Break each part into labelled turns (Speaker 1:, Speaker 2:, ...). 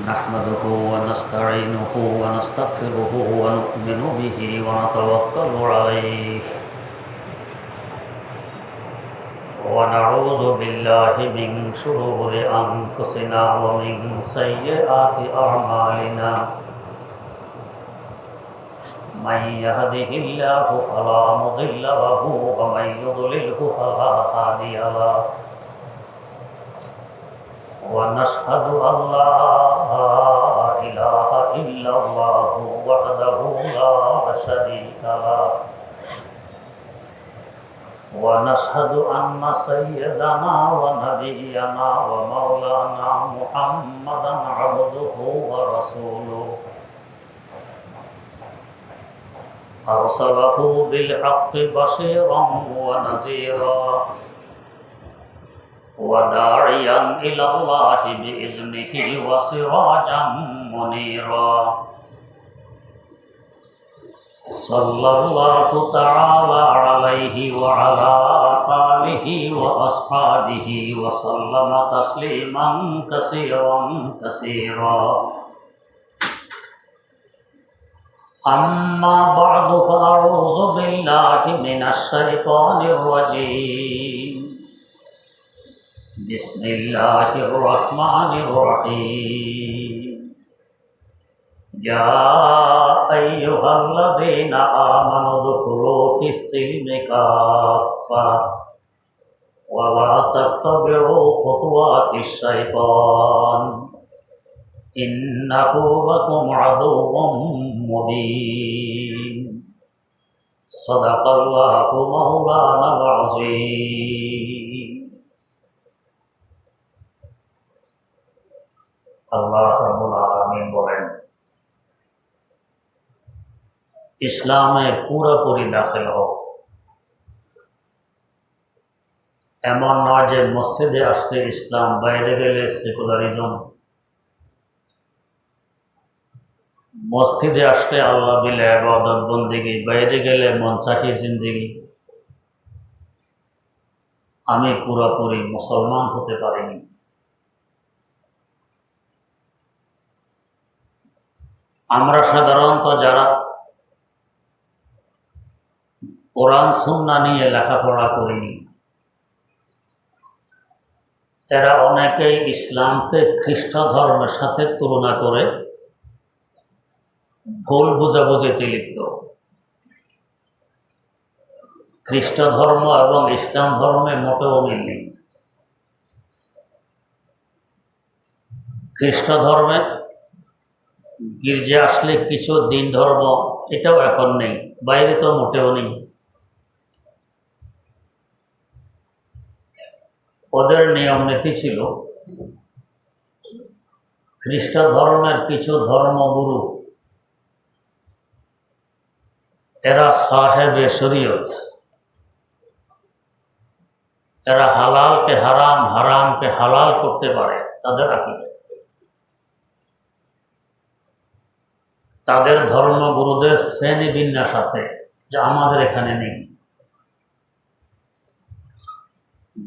Speaker 1: نحمده ونستعينه ونستغفره ونؤمن به ونتوكل عليه ونعوذ بالله من شرور أنفسنا ومن سيئات أعمالنا من يهده الله فلا مضل له ومن يضلله فلا هادي له ونشهد أن لا إله إلا الله وحده لا شريك له ونشهد أن سيدنا ونبينا ومولانا محمدا عبده ورسوله أرسله بالحق بشيرا ونذيرا وداعيا إلى الله بإذنه وسراجا منيرا صلى الله تعالى عليه وعلى آله وأصحابه وسلم تسليما كثيرا كثيرا أما بعد فأعوذ بالله من الشيطان الرجيم بسم الله الرحمن الرحيم يا أيها الذين آمنوا ادخلوا في السلم كافة ولا تتبعوا خطوات الشيطان إنه لكم عدو مبين صدق الله مولانا العظيم আল্লাহ রাব্বুল আলামিন বলেন, ইসলামে পুরোপুরি দাখিল হোক। এমন নয় যে মসজিদে আসলে ইসলাম, বাইরে গেলে সেকুলারিজম। মসজিদে আসলে আল্লাহ বিলে ইবাদত বন্দেগী, বাইরে গেলে মনচাহি জিন্দেগি। আমি পুরোপুরি মুসলমান হতে পারিনি। আমরা সাধারণত যারা কোরআন সুন্নাহ নিয়ে লেখাপড়া করিনি, এরা অনেকেই ইসলামকে খ্রিস্ট ধর্মের সাথে তুলনা করে ভুল বুঝাবুঝিতে লিপ্ত। খ্রিস্ট ধর্ম এবং ইসলাম ধর্মে মোটেও মিল নেই। খ্রিস্ট ধর্মে গির্জা আসলে কিছু দিন ধর্ম, এটাও এখন নেই, বাইরে তো মোটেও নেই। ওদের নিয়ম নীতি ছিল, খ্রিস্ট ধর্মের কিছু ধর্মগুরু, এরা সাহেবে শরীয়ত, এরা হালালকে হারাম, হারামকে হালাল করতে পারে। তাদের আকীদা, তাদের ধর্মগুরুদের শ্রেণী বিন্যাস আছে যা আমাদের এখানে নেই।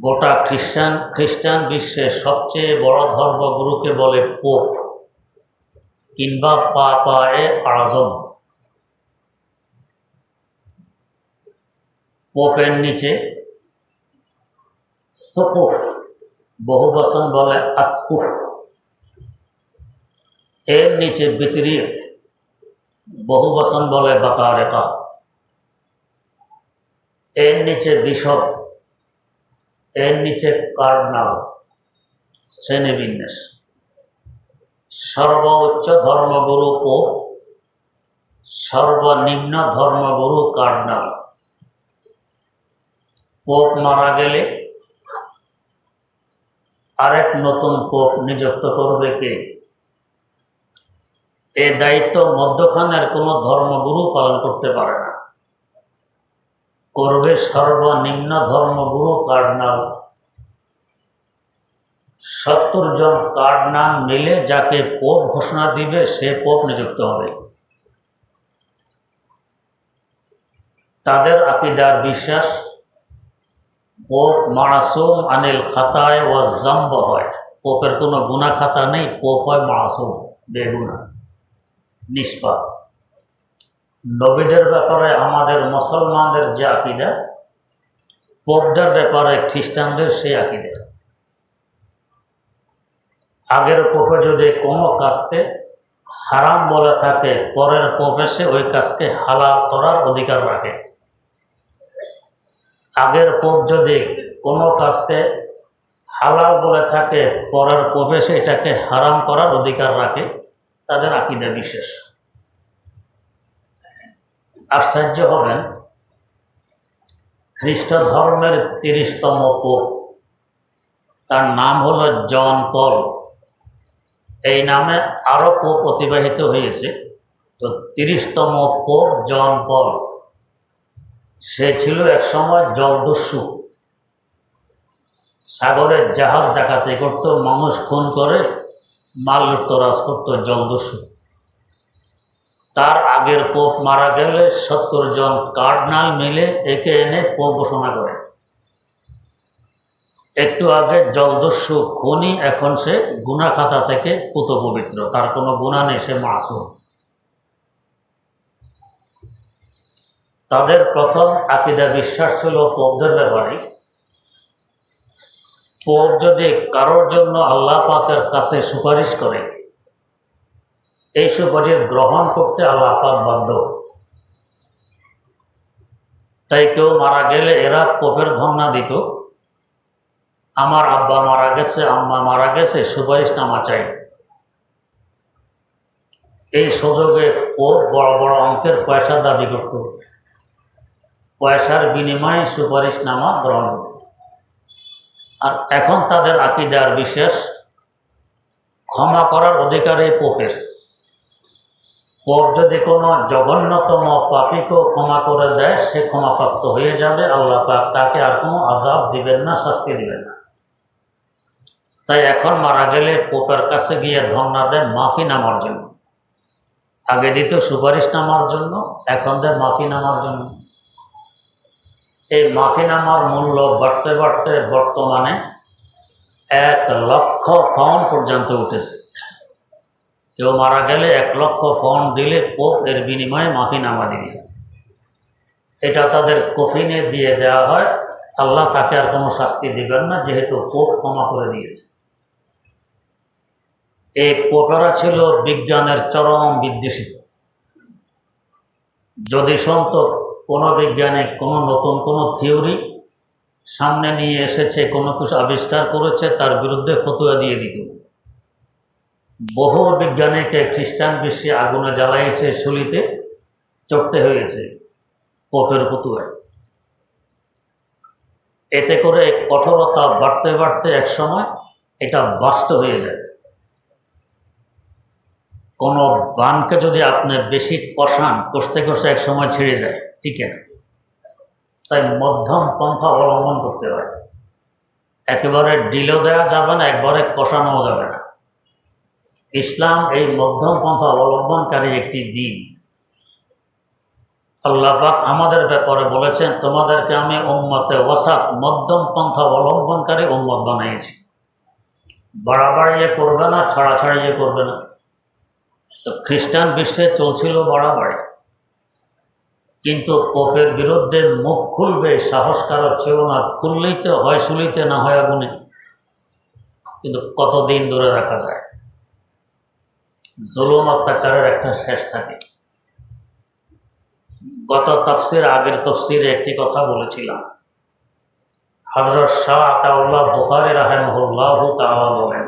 Speaker 1: গোটা খ্রিস্টান বিশ্বের সবচেয়ে বড় ধর্মগুরুকে বলে পোপ কিংবা পাপায়ে আজম। পোপের নিচে সুকুফ, বহু বচন বলে আসকুফ, এর নিচে বিতরিক, বহু বচন বলে বাকারেকা, এর নিচে বিশপ, এর নিচে কার্ডিনাল। শ্রেণীবিন্যাস। সর্বোচ্চ ধর্মগুরু পোপ, সর্বনিম্ন ধর্মগুরু কার্ডিনাল। পোপ মারা গেলে আরেক নতুন পোপ নিযুক্ত করবে কে? এ দায়িত্ব মধ্যখানের কোনো ধর্মগুরু পালন করতে পারে না, করবে সর্বনিম্ন ধর্মগুরু কার্ডিনাল। 70 জন কার্ডিনাল মিলে যাকে পোপ ঘোষণা দিবে সে পোপ নিযুক্ত হবে। তাদের আকীদার বিশ্বাস, পোপ মাসুম আনিল খাতায় ও জম্ব হয়, পোপের কোনো গুনাহ খাতা নেই, পোপ হয় মাসুম, বেগুনাহ, নিষ্পাপ। নবীদের ব্যাপারে আমাদের মুসলমানদের যে আকীদা, পোপদের ব্যাপারে খ্রিস্টানদের সেই আকীদা। আগের পোপে যদি কোনো কাজকে হারাম বলে থাকে, পরের পোপ এসে ওই কাজকে হালাল করার অধিকার রাখে। আগের পোপ যদি কোনো কাজকে হালাল বলে থাকে, পরের পোপ এসে এটাকে হারাম করার অধিকার রাখে। তাদের আকীদা বিশেষ। আশ্চর্য হবেন, খ্রিস্ট ধর্মের 30তম পোপ, তার নাম হলো জন পল। এই নামে আরও পোপ অতিবাহিত হয়েছে। তো 30তম পোপ জন পল, সে ছিল একসময় জলদস্যু। সাগরের জাহাজ ডাকাতি করত, মানুষ খুন করে মাল লুটতরাজ করত, জলদস্যু। তার আগের পোপ মারা গেলে 70 জন কার্ডিনাল মিলে একে এনে পোপ ঘোষণা করে। একটু আগে জলদস্যু খুনি, এখন সে গুনাহ খাতা থেকে পুত পবিত্র, তার কোনো গুনাহ নেই, সে মাসুম। তাদের প্রথম আকীদা বিশ্বাস ছিল পোপদের ব্যাপারে। পোপ যদি কারোর জন্য আল্লাহ পাকের কাছে সুপারিশ করে, এই সুপারিশ গ্রহণ করতে আল্লাহ পাক বাধ্য। তাই কেউ মারা গেলে এরা পোপের ধর্ণা দিত, আমার আব্বা মারা গেছে, আম্মা মারা গেছে, সুপারিশনামা চাই। এই সুযোগে পোপ বড় বড় অঙ্কের পয়সা দাবি করত, পয়সার বিনিময়ে সুপারিশনামা গ্রহণ করত। আর এখন তাদের আকীদার বিশেষ, ক্ষমা করার অধিকার এই পোপের। পোপ যদি কোনো জঘন্যতম পাপীকেও ক্ষমা করে দেয়, সে ক্ষমাপ্রাপ্ত হয়ে যাবে, আল্লাহ পাক তাকে আর কোনো আযাব দিবেন না, শাস্তি দিবেন না। তাই এখন মারা গেলে পোপের কাছে গিয়ে ধর্ণা দেয় মাফি নামার জন্য। আগে দিত সুপারিশ নামার জন্য, এখন দেয় মাফি নামার জন্য। এই মাফি নামার মূল্য বাড়তে বাড়তে বর্তমানে 1 লক্ষ পাউন্ড পর্যন্ত উঠেছে। কেউ মারা গেলে 1 লক্ষ পাউন্ড দিলে পোপ এর বিনিময়ে মাফি নামা দিবে। এটা তাদের কফিনে দিয়ে দেওয়া হয়, আল্লাহ তাকে আর কোনো শাস্তি দিবেন না, যেহেতু পোপ ক্ষমা করে দিয়েছে। এই পোপেরা ছিল বিজ্ঞানের চরম বিদ্বেষী। যদি শুনত কোনো বৈজ্ঞানিক কোনো নতুন কোনো থিওরি সামনে নিয়ে এসেছে, কোনো কিছু আবিষ্কার করেছে, তার বিরুদ্ধে ফতোয়া দিয়ে দিত। বহু বিজ্ঞানীকে খ্রিস্টান বিশ্বে আগুনে জ্বালাইছে, শুলিতে চড়তে হয়েছে পোপের ফতোয়ায়। এতে করে কঠোরতা বাড়তে বাড়তে একসময় এটা বাস্তব হয়ে যায়। কোনো বানকে যদি আপনি বেশি কষান, কষতে কষতে এক সময় ছেড়ে যায়, ঠিক না? তাই মধ্যম পন্থা অবলম্বন করতে হয়। একেবারে ঢিলেও দেওয়া যাবে না, একবারে কষানোও যাবে না। ইসলাম এই মধ্যম পন্থা অবলম্বনকারী একটি দিন। আল্লাহ পাক আমাদের ব্যাপারে বলেছেন, তোমাদেরকে আমি উম্মতে ওয়াসাত, মধ্যম পন্থা অবলম্বনকারী উম্মত বানিয়েছি। বাড়াবাড়িয়ে করবে না, ছাড়াছাড়িয়ে করবে না। তো খ্রিস্টান বিশ্বে চলছিল বাড়াবাড়ি, কিন্তু পোপের বিরুদ্ধে মুখ খুলবে সাহস কারো ছিল না। খুললেই তো হয় শুলিতে, না হয় আগুনে। কিন্তু কতদিন ধরে রাখা যায়? জুলুম অত্যাচারের একটা শেষ থাকে। গত তাফসির, আগের তাফসিরে একটি কথা বলেছিলাম। হযরত শাহ আতাউল্লাহ বুখারী রাহিমাহুল্লাহু তাআলা বলেন,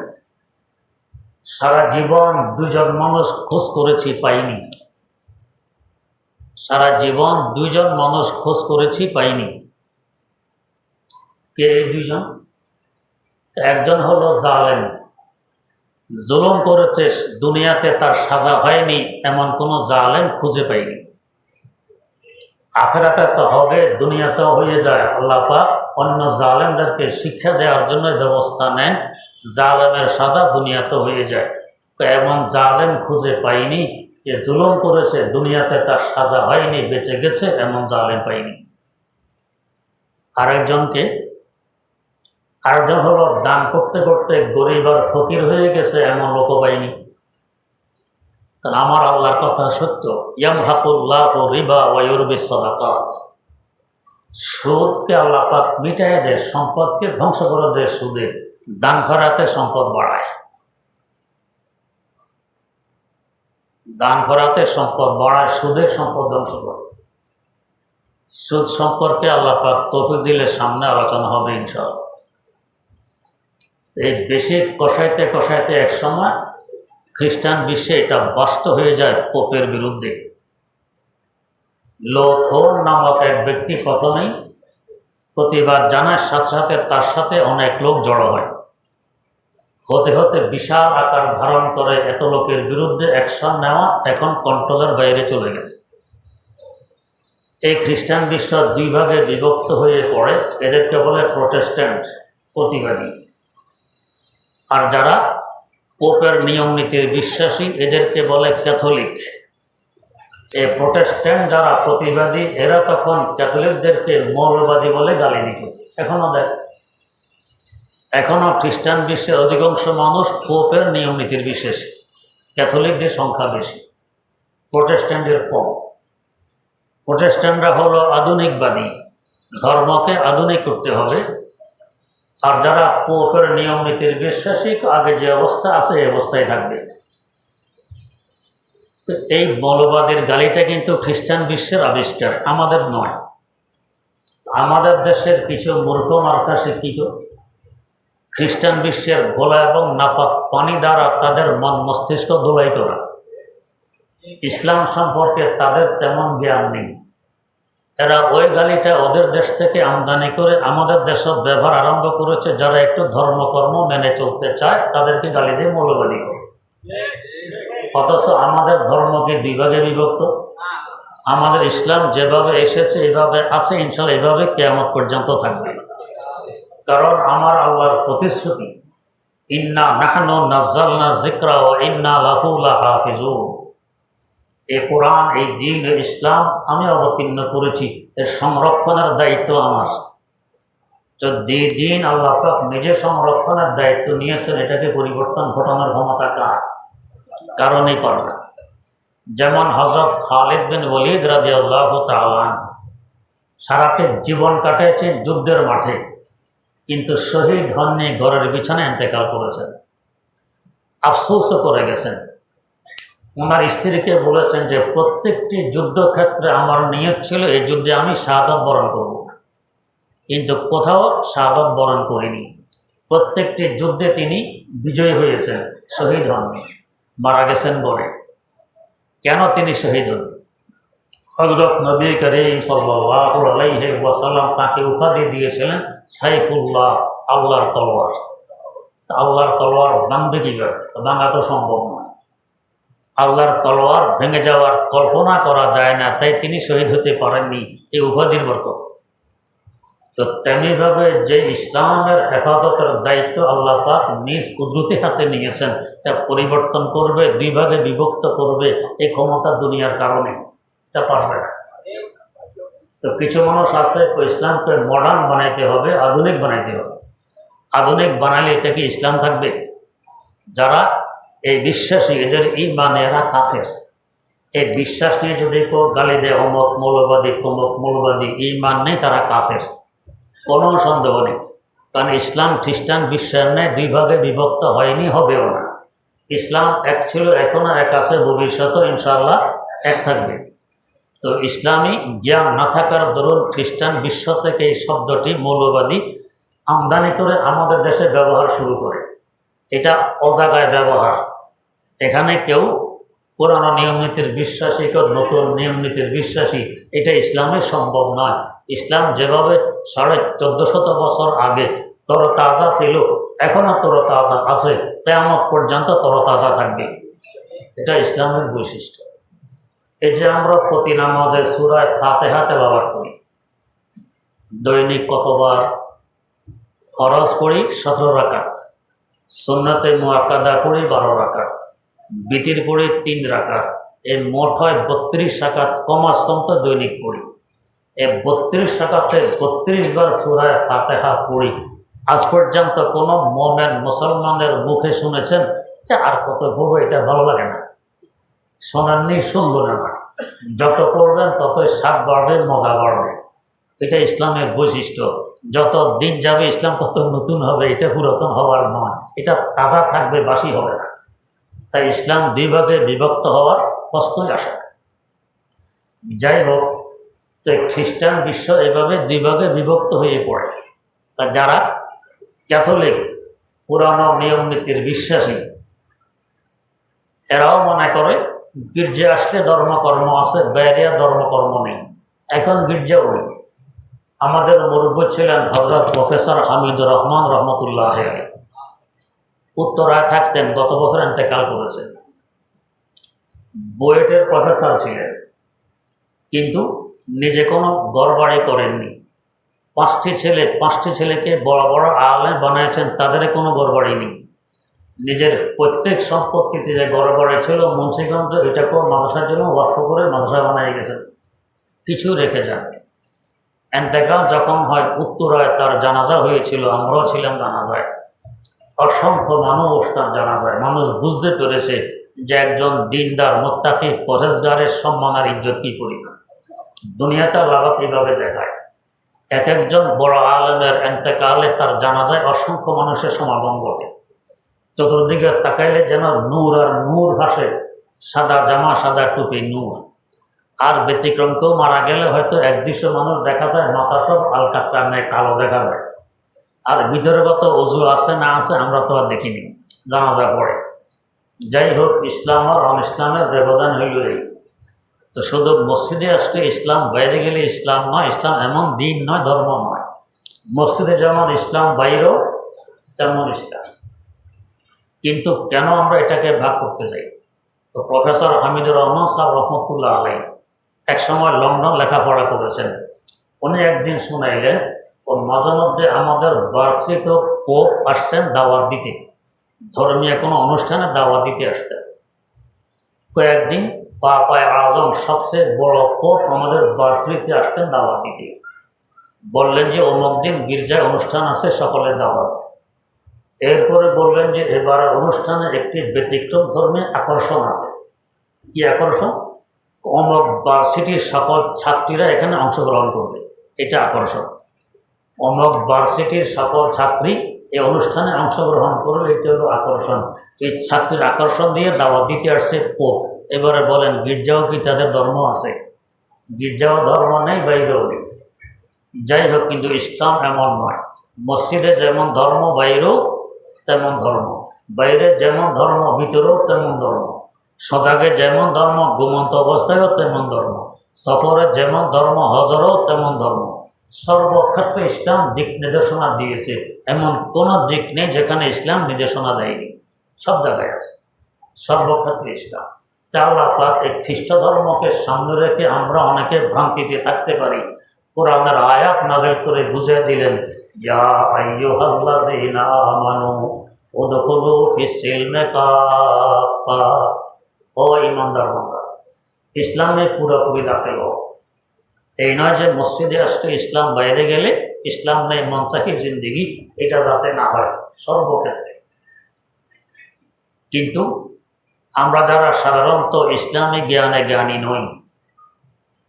Speaker 1: সারা জীবন 2 জন মানুষ খোঁজ করেছি, পাইনি। সারা জীবন 2 জন মানুষ খোঁজ করেছি, পাইনি। কে এই 2 জন? একজন হলো জালেম, জুলুম করেছে, দুনিয়াতে তার সাজা হয়নি, এমন কোনো জালেম খুঁজে পাইনি। আখিরাতে তো হবে, দুনিয়াতেও হয়ে যায়। আল্লাহ পাক অন্য জালেমদেরকে শিক্ষা দেওয়ার জন্য ব্যবস্থা নেন, জালেমের সাজা দুনিয়াতে হয়ে যায়। তো এমন জালেম খুঁজে পাইনি যে জুলুম করেছে, দুনিয়াতে তার সাজা হয়নি, বেঁচে গেছে, এমন জালেম পাইনি। আরেকজন হলো দান করতে করতে গরিব আর ফকির হয়ে গেছে, এমন লোক পাইনি। কারণ আমার আল্লাহর কথা সত্য, ইয়ামহাকুল্লাহু রিবা ওয়া ইউরবিস সাদাকাত। সুদকে আল্লাহ পাক মিটায় দেয়, সম্পদকে ধ্বংস করে দেয় সুদে। দান করাতে সম্পদ বাড়ায়, দান করাতে সম্পদ বাড়ায়, সুদের সম্পদ ধ্বংস করে। সুদ সম্পর্কে আল্লাহ পাক তৌফিক দিলে সামনে আলোচনা হবে ইনশাআল্লাহ। এই বেশি কষাইতে কষাইতে এক সময় খ্রিস্টান বিশ্বে এটা বাস্তব হয়ে যায় পোপের বিরুদ্ধে। লোথোন নামক এক ব্যক্তি প্রথমেই প্রতিবাদ জানার সাথে সাথে তার সাথে অনেক লোক জড়ো হয়। হতে হতে বিশাল আকার ধারণ করে। এত লোকের বিরুদ্ধে অ্যাকশন নেওয়া এখন কন্ট্রোলের বাইরে চলে গেছে। এই খ্রিস্টান বিশ্ব দুই ভাগে বিভক্ত হয়ে পড়ে। এদেরকে বলে প্রোটেস্ট্যান্ট, প্রতিবাদী। আর যারা পোপের নিয়ম নীতির বিশ্বাসী এদেরকে বলে ক্যাথলিক। এই প্রোটেস্ট্যান্ট যারা প্রতিবাদী এরা তখন ক্যাথলিকদেরকে মৌলবাদী বলে গালি দিত। এখনও খ্রিস্টান বিশ্বের অধিকাংশ মানুষ পোপের নিয়ম নীতির বিশ্বাসী। ক্যাথলিকদের সংখ্যা বেশি, প্রোটেস্ট্যান্টের কম। প্রোটেস্ট্যান্টরা হলো আধুনিকবাদী, ধর্মকে আধুনিক করতে হবে। আর যারা পোপের নিয়ম নীতির বিশ্বাসী আগে যে অবস্থা আছে এই অবস্থায় থাকবে। তো এই মৌলবাদের গালিটা কিন্তু খ্রিস্টান বিশ্বের আবিষ্কার, আমাদের নয়। আমাদের দেশের কিছু মূর্খ মার্কা শিক্ষিত খ্রিস্টান বিশ্বের ঘোলা এবং নাপাক পানি দ্বারা তাদের মন মস্তিষ্ক ধোলাই করা। ইসলাম সম্পর্কে তাদের তেমন জ্ঞান নেই। এরা ওই গালিটা ওদের দেশ থেকে আমদানি করে আমাদের দেশে ব্যবহার আরম্ভ করেছে। যারা একটু ধর্মকর্ম মেনে চলতে চায় তাদেরকে গালি দিয়ে মৌলবাদী করে। অথচ আমাদের ধর্মকে দুই ভাগে বিভক্ত। আমাদের ইসলাম যেভাবে এসেছে এইভাবে আছে, ইনশাআল্লাহ এইভাবে কিয়ামত পর্যন্ত থাকবে। কারণ আমার আল্লাহর প্রতিশ্রুতি, ইন্না নাহনু নাযালনা যিকরা ওয়া ইন্না লাহু লাহাফিজুন। এই কোরআন, এই দ্বীন ইসলাম আমি অবতীর্ণ করেছি, এর সংরক্ষণের দায়িত্ব আমার। যদি দিন আল্লাহ পাক নিজে সংরক্ষণের দায়িত্ব নিয়েছেন, এটাকে পরিবর্তন ঘটানোর ক্ষমতা কার? কারণেই পারে না। যেমন হযরত খালিদ বিন ওয়ালিদ রাদিয়াল্লাহু তাআলা সারাটি জীবন কাটিয়েছেন যুদ্ধের মাঠে, কিন্তু শহীদ হননি, ঘরের বিছানে ইন্তেকাল করেছেন। আফসোসও করে গেছেন। ওনার স্ত্রীকে বলেছেন যে প্রত্যেকটি যুদ্ধক্ষেত্রে আমার নিয়ত ছিল এই যুদ্ধে আমি শাহাদাত বরণ করব, কিন্তু কোথাও শাহাদাত বরণ করিনি। প্রত্যেকটি যুদ্ধে তিনি বিজয়ী হয়েছেন, শহীদ হননি, মারা গেছেন বলে। কেন তিনি শহীদ হন? হযরত নবী করিম সাল্লাল্লাহু আলাইহি ওয়াসাল্লাম তাকে উপাধি দিয়েছিলেন সাইফুল্লাহ, আল্লাহর তলোয়ার। আল্লাহর তলোয়ার ভাঙবে কীভাবে? ভাঙা তো সম্ভব নয়। আল্লাহর তলোয়ার ভেঙে যাওয়ার কল্পনা করা যায় না, তাই তিনি শহীদ হতে পারেননি এই উপাধির বরকত। তো তেমনিভাবে যে ইসলামের হেফাজতের দায়িত্ব আল্লাহ পাক নিজ কুদরতি হাতে নিয়েছেন, তা পরিবর্তন করবে, দুই ভাগে বিভক্ত করবে, এই ক্ষমতা দুনিয়ার কারণে তা পারবে না। তো কিছু মানুষ আছে ইসলামকে মডার্ন বানাইতে হবে, আধুনিক বানাইতে হবে। আধুনিক বানালে এটা কি ইসলাম থাকবে? যারা এই বিশ্বাসী, এদের ঈমানে এরা কাফের। এই বিশ্বাস নিয়ে যদি কেউ গালি দেয় অমুক মৌলবাদী তমুক মৌলবাদী, ঈমান নেই, তারা কাফের, কোনো সন্দেহ নেই। কারণ ইসলাম খ্রিস্টান বিশ্বাস নেই, দুই ভাগে বিভক্ত হয়নি, হবেও না। ইসলাম এক ছিল, এখনও এক আছে, ভবিষ্যতেও ইনশাআল্লাহ এক থাকবে। তো ইসলামী জ্ঞান না থাকার দরুন খ্রিস্টান বিশ্ব থেকে এই শব্দটি মৌলবাদী আমদানি করে আমাদের দেশে ব্যবহার শুরু করে। এটা অজাগায় ব্যবহার। এখানে কেউ পুরানো নিয়মনীতির বিশ্বাসী, কেউ নতুন নিয়মনীতির বিশ্বাসী, এটা ইসলামে সম্ভব নয়। ইসলাম যেভাবে 1450 বছর আগে তরতাজা ছিল, এখনও তরতাজা আছে, কিয়ামত পর্যন্ত তরতাজা থাকবে। এটা ইসলামের বৈশিষ্ট্য। এই যে আমরা প্রতি নামাজে সূরা ফাতিহা তেলাওয়াত করি, দৈনিক কতবার? ফরজ পড়ি 17 রাকাত, সুন্নতে মুআক্কাদা পড়ি 12 রাকাত, বিতির পড়ি 3 রাকাত। এই মোট হয় 32 রাকাত, কমাস কম তো দৈনিক পড়ি। এই 32 রাকাতে 32 বার সূরা ফাতিহা পড়ি। আজ পর্যন্ত কোনো মোমেন মুসলমানের মুখে শুনেছেন যে আর কত পড়বো, এটা ভালো লাগে না? শোনাননি, শুনবো না। যত পড়বেন ততই স্বাদ বাড়বে, মজা বাড়বে। এটা ইসলামের বৈশিষ্ট্য। যত দিন যাবে ইসলাম তত নতুন হবে, এটা পুরাতন হওয়ার নয়, এটা তাজা থাকবে, বাসি হবে না। তাই ইসলাম দুই ভাগে বিভক্ত হওয়ার প্রশ্নই আসে না। যাই হোক, তো খ্রিস্টান বিশ্ব এভাবে দুই ভাগে বিভক্ত হয়ে পড়ে। তা যারা ক্যাথলিক পুরানো নিয়ম নীতির বিশ্বাসী, এরাও মনে করে গির্জা আসলে ধর্মকর্ম আছে, বাইরে ধর্মকর্ম নেই। এখন গির্জাও নেই। আমাদের মুরব্বী ছিলেন হযরত প্রফেসর হামিদুর রহমান রহমতুল্লাহ আলাইহি, উত্তরায় থাকতেন, গত বছর ইন্তেকাল করেছেন। বুয়েটের প্রফেসর ছিলেন, কিন্তু নিজে কোনো ঘরবাড়ি করেননি। পাঁচটি ছেলেকে বড় বড় আলেম বানিয়েছেন, তাদের কোনো ঘরবাড়ি নেই। নিজের পৈতৃক সম্পত্তিতে যে ঘরবাড়ি ছিল মুন্সিগঞ্জ, এটাকেও মাদ্রাসার জন্য ওয়াকফ করে মাদ্রাসা বানিয়ে গেছেন, কিছু রেখে যান। ইন্তেকাল যখন হয়, উত্তরায় তার জানাজা হয়েছিল, আমরাও ছিলাম জানাজায়। অসংখ্য মানুষ তার জানাজায়। মানুষ বুঝতে পেরেছে যে একজন দিনদার মুত্তাকি পরহেজগারের সম্মান আর ইজ্জত কি পরিমাণ। দুনিয়াটা লাগাত এইভাবে দেখায়। এক একজন বড় আলেমের ইন্তেকালে তার জানাজায় অসংখ্য মানুষের সমাগম ঘটে। চতুর্দিকে তাকাইলে যেন নূর আর নূর ভাসে, সাদা জামা, সাদা টুপি, নূর। আর ব্যতিক্রম কেউ মারা গেলে হয়তো একদৃশ্য মানুষ দেখা যায়, মাথা সব আলকাতরা নেই, কালো দেখা যায়। আর ভিতরগত অজু আছে না আছে আমরা তো আর দেখিনি, জানাজা পড়ে। যাই হোক, ইসলাম আর অন ইসলামের ব্যবধান হইল এই। তো শুধু মসজিদে আসলে ইসলাম, বাইরে গেলে ইসলাম নয়। ইসলাম এমন দিন নয়, ধর্ম নয়। মসজিদে যেমন ইসলাম, বাইরেও তেমন ইসলাম। কিন্তু কেন আমরা এটাকে ভাগ করতে চাই? তো প্রফেসর হামিদুর রহমান সাহেব রহমতুল্লাহ আলাইহি একসময় লন্ডন লেখাপড়া করেছেন। উনি একদিন শুনাইলেন, ও মাঝে মধ্যে আমাদের বার্ষিক পোপ আসতেন দাওয়াত দিতে, ধর্মীয় কোনো অনুষ্ঠানে দাওয়াত দিতে আসতেন। কয়েকদিন পাপায়ে আজম সবচেয়ে বড় পোপ আমাদের বার্ষিকতে আসতেন দাওয়াত দিতে। বললেন যে অমুক দিন গির্জায় অনুষ্ঠান আছে, সকলের দাওয়াত। এরপরে বললেন যে এবার অনুষ্ঠানে একটি ব্যতিক্রম ধর্মী আকর্ষণ আছে। কি আকর্ষণ? অমুক ভার্সিটির সকল ছাত্রীরা এখানে অংশগ্রহণ করবে, এটা আকর্ষণ। অমুক ভার্সিটির সকল ছাত্রী এই অনুষ্ঠানে অংশগ্রহণ করবে, এটা হলো আকর্ষণ। এই ছাত্রীর আকর্ষণ দিয়ে দাওয়াত দিতে আসছে পোপ। এবারে বলেন, গির্জাও কি তাদের ধর্ম আছে? গির্জাও ধর্ম নেই, বাইরেও নেই। যাই হোক, কিন্তু ইসলাম এমন নয়। মসজিদে যেমন ধর্ম, বাইরেও তেমন ধর্ম। বাইরে যেমন ধর্ম, ভিতরেও তেমন ধর্ম। সজাগে যেমন ধর্ম, ঘুমন্ত অবস্থায়ও তেমন ধর্ম। সফরে যেমন ধর্ম, হজরেও তেমন ধর্ম। সর্বক্ষেত্রে ইসলাম দিক নির্দেশনা দিয়েছে। এমন কোনো দিক নেই যেখানে ইসলাম নির্দেশনা দেয়নি, সব জায়গায় আছে, সর্বক্ষেত্রে ইসলাম। তা আল্লাহ পাক এই খ্রিস্ট ধর্মকে সামনে রেখে আমরা অনেকে ভ্রান্তিতে থাকতে পারি। কোরআনের আয়াত নাযিল করে বুঝিয়ে দিলেন, ইয়া আইয়ুহাল্লাযীনা আমানু উদখুলু ফিস-সিলমি কাফা। ও ঈমানদার বান্দা, ইসলামে পুরোপুরি দাখিল হও। এই নয় যে মসজিদে আসলে ইসলাম, বাইরে গেলে ইসলাম নেই, মনসাকি জিন্দিগি, এটা যাতে না হয় সর্বক্ষেত্রে। কিন্তু আমরা যারা সাধারণত ইসলামী জ্ঞানে জ্ঞানী নই,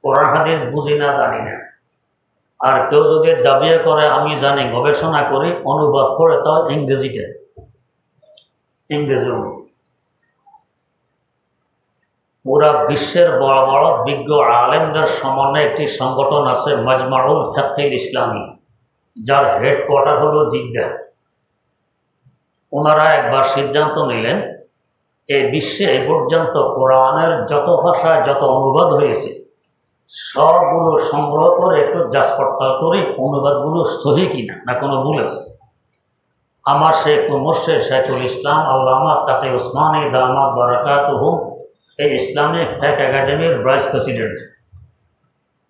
Speaker 1: কোরআন হাদিস বুঝি না, জানি না, আর কেউ যদি দাবি করে আমি জানি, গবেষণা করি, অনুবাদ করে, তাও ইংরেজিতে, ইংরেজি। পুরা বিশ্বের বড় বড় বিজ্ঞ আলেমদের সমন্বয়ে একটি সংগঠন আছে, মাজমাউল ফিকহিল ইসলামী, যার হেডকোয়ার্টার হলো জিদ্দা। ওনারা একবার সিদ্ধান্ত নিলেন, এই বিশ্বে এ পর্যন্ত কোরআনের যত ভাষায় যত অনুবাদ হয়েছে সবগুলো সংগ্রহ করে একটু যাচ পড়তাল করে অনুবাদগুলো সহি কিনা, না কোনো ভুল আছে। আমার শেখ মুর্শিদ শেখুল ইসলাম আল্লামা তাকি উসমানী দামাত বারাকাতুহু এই ইসলামিক ফ্যাক একাডেমির ভাইস প্রেসিডেন্ট।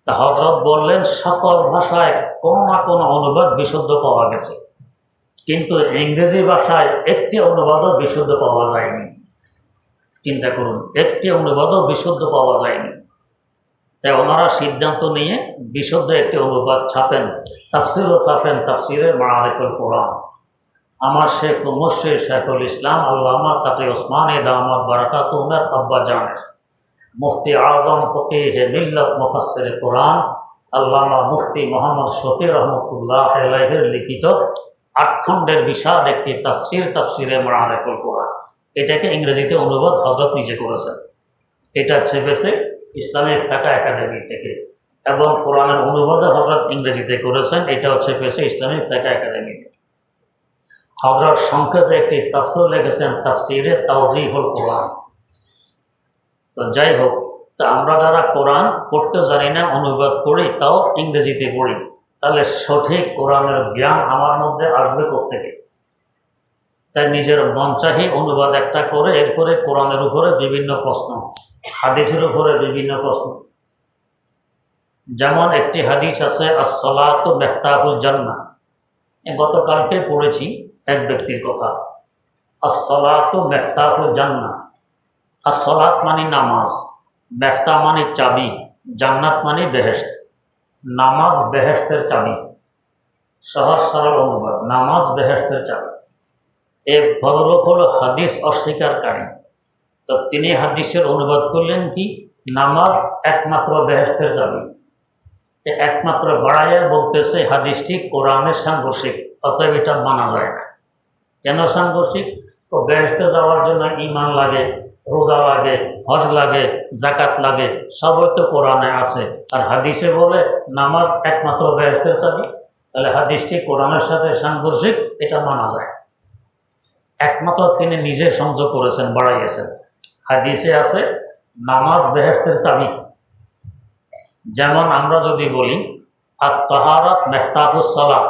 Speaker 1: তা হযরত বললেন, সকল ভাষায় কোনো না কোনো অনুবাদ বিশুদ্ধ পাওয়া গেছে, কিন্তু ইংরেজি ভাষায় একটি অনুবাদও বিশুদ্ধ পাওয়া যায়নি। চিন্তা করুন, একটি অনুবাদও বিশুদ্ধ পাওয়া যায়নি। তা তাই ওনারা সিদ্ধান্ত নিয়ে বিশুদ্ধ একটি অনুবাদ ছাপেন, তাফসিরও ছাপেন, তাফসিরে মাআরিফুল কোরআন। আমার শেখ মুর্শিদ শেখুল ইসলাম আল্লামা তাকি ওসমানী দামাত বারাকাতুহুমের আব্বা জানের, মুফতি আজম ফকিহে মিল্লাত মুফাসসিরে কোরআন আল্লামা মুফতি মোহাম্মদ শফি রহমতুল্লাহ আলাইহির লিখিত 8 খণ্ডের বিশাল একটি তাফসির, তাফসিরে মাআরিফুল কোরআন। এটাকে ইংরেজিতে অনুবাদ হযরত নিজে করেছেন। এটা ছেপেছে ইসলামিক ফিকহ একাডেমি থেকে, এবং কোরআনের অনুবাদও হযরত ইংরেজিতে করেছেন। এটাও ছেপেছে ইসলামিক ফিকহ একাডেমি থেকে। হযরত সংক্ষেপে একটি তাফসীর লিখেছেন, তাফসিরে তাওজীহুল কোরআন। তো যাই হোক, তা আমরা যারা কোরআন পড়তে জানি না, অনুবাদ পড়ি, তাও ইংরেজিতে পড়ি, তাহলে সঠিক কোরআনের জ্ঞান আমার মধ্যে আসবে কোত্থেকে? তাই নিজের মনচাহি অনুবাদ একটা করে এরপরে কোরআনের উপরে বিভিন্ন প্রশ্ন, হাদিসের উপরে বিভিন্ন প্রশ্ন। যেমন একটি হাদিস আছে, আস-সালাতু মিফতাহুল জান্নাহ। গতকালকে পড়েছি এক ব্যক্তির কথা, আস-সালাতু মিফতাহুল জান্নাহ। আস-সালাত মানে নামাজ, মিফতাহ মানে চাবি, জান্নাত মানে বেহেশত। নামাজ বেহেশতের চাবি, সহজ সরল অনুবাদ, নামাজ বেহেশতের চাবি। এক ভদ্রলোক হলো হাদিস অস্বীকারী, তো তিনি হাদিসের অনুবাদ করলেন কি, নামাজ একমাত্র বেহেশতের চাবি। একমাত্র বাড়াইয়া বলতেছে হাদিসটি কোরআনের সাংঘর্ষিক, অতএব এটা মানা যায় না। কেন সাংঘর্ষিক? তো বেহেশতে যাওয়ার জন্য ঈমান লাগে, রোজা লাগে, হজ লাগে, যাকাত লাগে, সবই তো কোরআনে আছে। আর হাদিসে বলে নামাজ একমাত্র বেহেশতের চাবি, তাহলে হাদিসটি কোরআনের সাথে সাংঘর্ষিক, এটা মানা যায়। একমাত্র তিনি নিজে সংযোগ করেছেন, বাড়াইয়েছেন। হাদিসে আছে নামাজ বেহেশতের চাবি। যেমন আমরা যদি বলি আত-তাহারাত মিফতাহুস সালাত,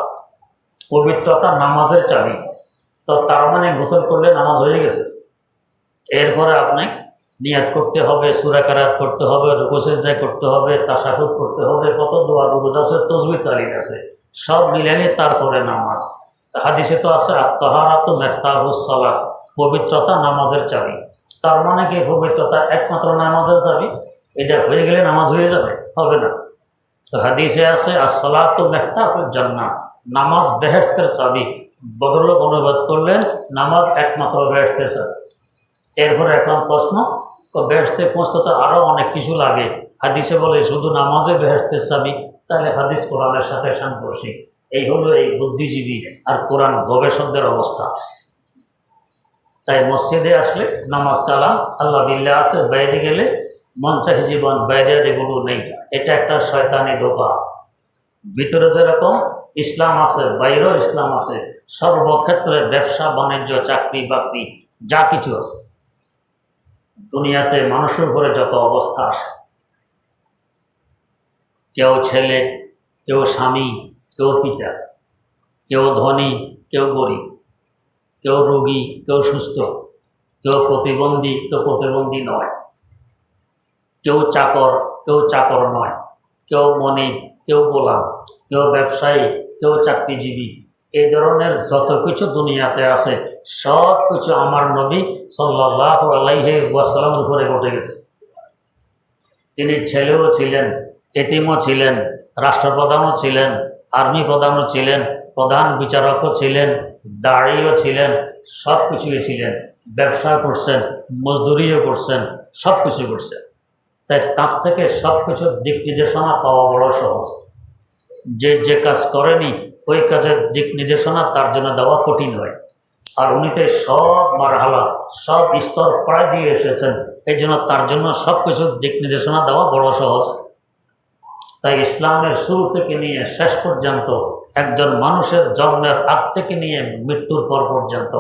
Speaker 1: পবিত্রতা নামাজের চাবি, তো তার মানে গোসল করলে নামাজ হয়ে গেছে। এরপরে আপনি নিয়াত করতে হবে, সূরা কিরাত করতে হবে, রুকু সিজদা করতে হবে, তাশাহুদ করতে হবে, কত দোয়া দুরূদ আছে, তাসবিহ তাহলিল আছে, সব মিলালে তারপরে নামাজ। হাদিসে তো আছে আত-তাহারাতু মিফতাহুস সালাত, পবিত্রতা নামাজের চাবি। তার মানে কি পবিত্রতা একমাত্র নামাজের চাবি? এটা হয়ে গেলে নামাজ হয়ে যাবে? হবে না। তো হাদিসে আছে আস-সালাতু মিফতাহুল জান্নাহ, নামাজ বেহেশতের চাবি। ভদ্রলোক অনুবাদ করলেন নামাজ একমাত্র বেহেশতের চাবি। এরপরে এখন প্রশ্ন, তো বেহেশতে পৌঁছতে তো আরও অনেক কিছু লাগে, হাদিসে বলে শুধু নামাজে বেহেশতের চাবি, তাহলে হাদিস কোরআনের সাথে সাংঘর্ষিক। এই হলো এই বুদ্ধিজীবী আর কোরআন গবেষকদের অবস্থা। তাই মসজিদে আসলে নামাজ কালাম আল্লাহ বিল্লাহ আছে, বাইরে গেলে মনচাহি জীবন, বাইরের এগুলো নেই। এটা একটা শয়তানি ধোঁকা। ভিতরে যেরকম ইসলাম আছে, বাইরেও ইসলাম আছে। সর্বক্ষেত্রে ব্যবসা বাণিজ্য, চাকরি বাকরি, যা কিছু আছে দুনিয়াতে, মানুষের উপরে যত অবস্থা আসে, কেউ ছেলে, কেউ স্বামী, কেউ পিতা, কেউ ধনী, কেউ গরিব, কেউ রোগী, কেউ সুস্থ, কেউ প্রতিবন্ধী, কেউ প্রতিবন্ধী নয়, কেউ চাকর, কেউ চাকর নয়, কেউ মনিব, কেউ গোলাম, কেউ ব্যবসায়ী, কেউ চাকরিজীবী। এই ধরনের যত কিছু দুনিয়াতে আছে সব কিছু আমার নবী সাল্লাল্লাহু আলাইহি ওয়াসাল্লামের উপরে ঘটে গেছে। তিনি ছেলেও ছিলেন, এতিমও ছিলেন, রাষ্ট্রপ্রধানও ছিলেন, আর্মি প্রধানও ছিলেন, প্রধান বিচারকও ছিলেন, দাঁড়িয়েও ছিলেন, সব কিছুই ছিলেন। ব্যবসা করছেন, মজদুরিও করছেন, সব কিছু করছেন। তাই তার থেকে সব কিছুর দিক নির্দেশনা পাওয়া বড় সহজ। যে কাজ করেনি ওই কাজের দিক নির্দেশনা তার জন্য দেওয়া কঠিন হয়। আর উনিতে সব মারহালা, সব স্তর প্রায় দিয়ে এসেছেন, এই জন্য তার জন্য সব কিছুর দিক নির্দেশনা দেওয়া বড় সহজ। তাই ইসলামের শুরু থেকে নিয়ে শেষ পর্যন্ত, একজন মানুষের জন্মের আগ থেকে নিয়ে মৃত্যুর পর পর্যন্ত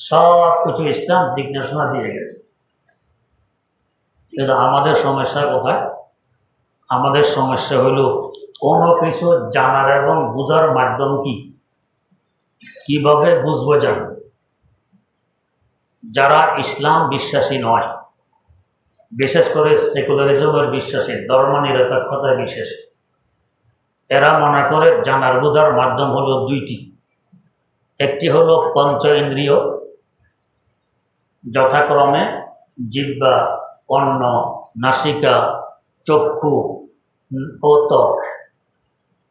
Speaker 1: সব কিছু ইসলাম দিক নির্দেশনা দিয়ে গেছে। কিন্তু আমাদের সমস্যা কোথায়? আমাদের সমস্যা হলো কোনো কিছু জানার এবং বোঝার মাধ্যম কি, কিভাবে বুঝবো জানব। যারা ইসলাম বিশ্বাসী নয়, বিশেষ করে সেকুলারিজমের বিশ্বাসী, ধর্মনিরপেক্ষতায় বিশ্বাসী, এরা মনে করে জানার বোঝার মাধ্যম হলো দুইটি। একটি হলো পঞ্চ ইন্দ্রিয়, যথাক্রমে জিহ্বা, কর্ণ, নাসিকা, চক্ষু, ও ত্বক,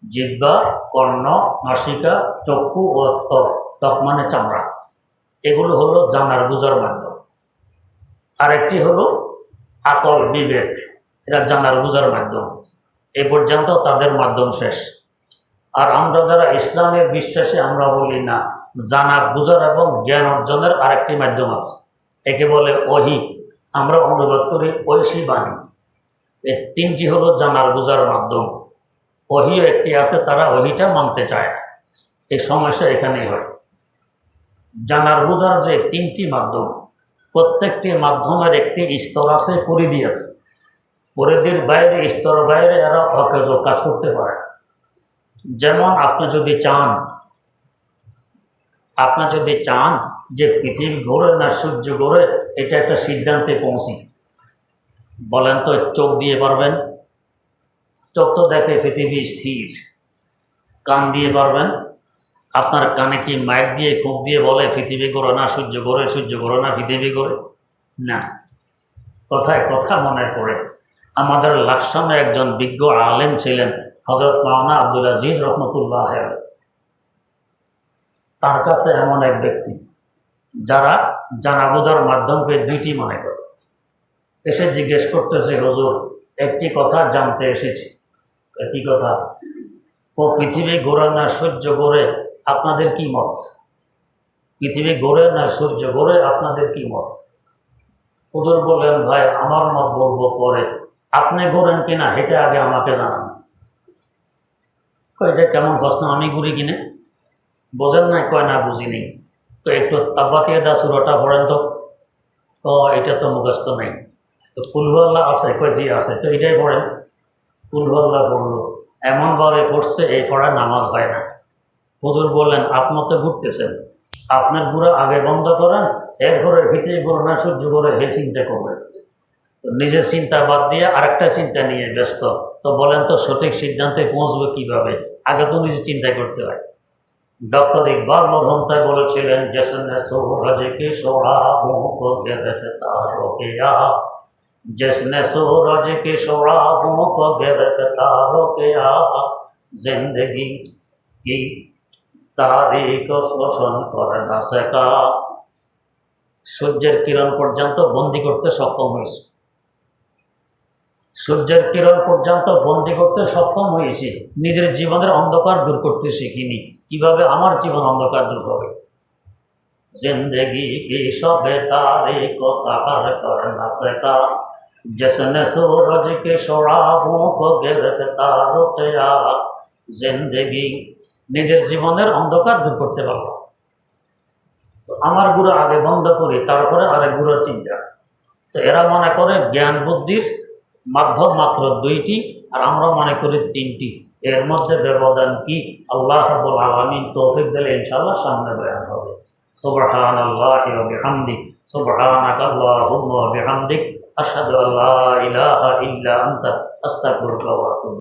Speaker 1: জিহ্বা, কর্ণ, নাসিকা, চক্ষু ও ত্বক। ত্বক মানে চামড়া। এগুলো হলো জানার বুঝার মাধ্যম। আরেকটি হলো আকল, বিবেক। এরা জানার বুঝার মাধ্যম। এ পর্যন্ত তাদের মাধ্যম শেষ। আর আমরা যারা ইসলামের বিশ্বাসী, আমরা বলি না, জানার বুঝার এবং জ্ঞান অর্জনের আরেকটি মাধ্যম আছে। একে বলে ওহী। আমরা অনুবাদ করি ঐশী বাণী। এই তিনটি হলো জানার বুঝার মাধ্যম। ওহীও একটি আছে, তারা ওহীটা মানতে চায় না। এই সমস্যা এখানেই হয়। জানার বুঝার যে তিনটি মাধ্যম, প্রত্যেকটি মাধ্যমের একটি স্তর আছে, পরিধি আছে। পরিধির বাইরে, স্তর বাইরে এরা অকেজ কাজ করতে পারে। যেমন আপনি যদি চান যে পৃথিবী ঘোরে না সূর্য ঘোরে, এটা একটা সিদ্ধান্তে পৌঁছি, বলেন তো চোখ দিয়ে পারবেন? চোখ তো দেখে পৃথিবী স্থির। কান দিয়ে পারবেন? আপনার কানে কি মাইক দিয়ে ফুঁক দিয়ে বলে পৃথিবী ঘোরে না সূর্য ঘোরে, সূর্য ঘোরে না পৃথিবী ঘোরে? না। কথায় কথা মনে পড়ে, আমাদের লাকসামে একজন বিজ্ঞ আলেম ছিলেন, হযরত মাওলানা আব্দুল আজিজ রহমতুল্লাহ আলাইহি। তার কাছে এমন এক ব্যক্তি যারা জানা বোঝার মাধ্যমকে দুইটি মনে করে, এসে জিজ্ঞেস করতেছে, হুজুর একটি কথা জানতে এসেছি। একই কথা? ও পৃথিবী ঘোরে না সূর্য ঘোরে, আপনাদের কি মত? পৃথিবী ঘোরে না সূর্য ঘোরে, আপনাদের কি মত? হুজুর বললেন, ভাই আমার মত বলবো পরে, আপনি ঘোরেন কিনা এটা আগে আমাকে জানান। এটা কেমন প্রশ্ন? আমি ঘুরি কিনে বোঝেন নাই? কয় না বুঝিনি। তো একটু তাব্বাতিয়াদা সূরাটা পড়েন তো। এটা তো মুখস্থ নেই। তো কুল হু আল্লাহ আছে? কয় জি আছে। তো এটাই পড়েন। কুল হু আল্লাহ পড়লো, এমনভাবে পড়ছে এই পড়ার নামাজ হয় না। হুজুর বললেন, আপনি তো ঘুরতেছেন, আপনার ঘুরা আগে বন্ধ করেন, এরপরে ভিতরে ঘুরে না সূর্য ঘুরে হে চিন্তা করবেন। তো নিজের চিন্তা বাদ দিয়ে আরেকটা চিন্তা নিয়ে ব্যস্ত। তো বলেন তো সঠিক সিদ্ধান্তে পৌঁছবে কিভাবে? আগে তো নিজে চিন্তা করতে হয়। ডক্টর ইকবাল মরহুম তাই বলেছিলেন, জেসনে सूरज की शोराबों को गिरफ्तारों किया, जिसने सूरज की शोराबों को गिरफ्तारों किया, जिंदगी की तारीख को शोषण कर न सका। সূর্যের কিরণ পর্যন্ত বন্দি করতে সক্ষম হয়েছে। সূর্যের কিরণ পর্যন্ত বন্দি করতে সক্ষম হয়েছি, নিজের জীবনের অন্ধকার দূর করতে শিখিনি। কিভাবে আমার জীবন অন্ধকার দূর হবে? जिंदगी की शब तारीख को सफर कर न सका, जिसने सूरज के शोराबों को गिरफ्तार किया, जिंदगी। নিজের জীবনের অন্ধকার দূর করতে পারবো। তো আমার গুরু আগে বন্ধ করি, তারপরে আরেক গুরুর চিন্তা। তো এরা মনে করে জ্ঞান বুদ্ধির মাধ্যম মাত্র দুইটি, আর আমরা মনে করি তিনটি। এর মধ্যে ব্যবধান কি? আল্লাহ রাব্বুল আলামিন তৌফিক দিলে ইনশাআল্লাহ সামনে বয়ান হবে। সুবহানাল্লাহি ওয়া বিহামদিহি, সুবহানাকা আল্লাহুম্মা ওয়া বিহামদিক, আশহাদু আল্লা ইলাহা ইল্লা আনতা, আস্তাগফিরুকা ওয়া আতুবু।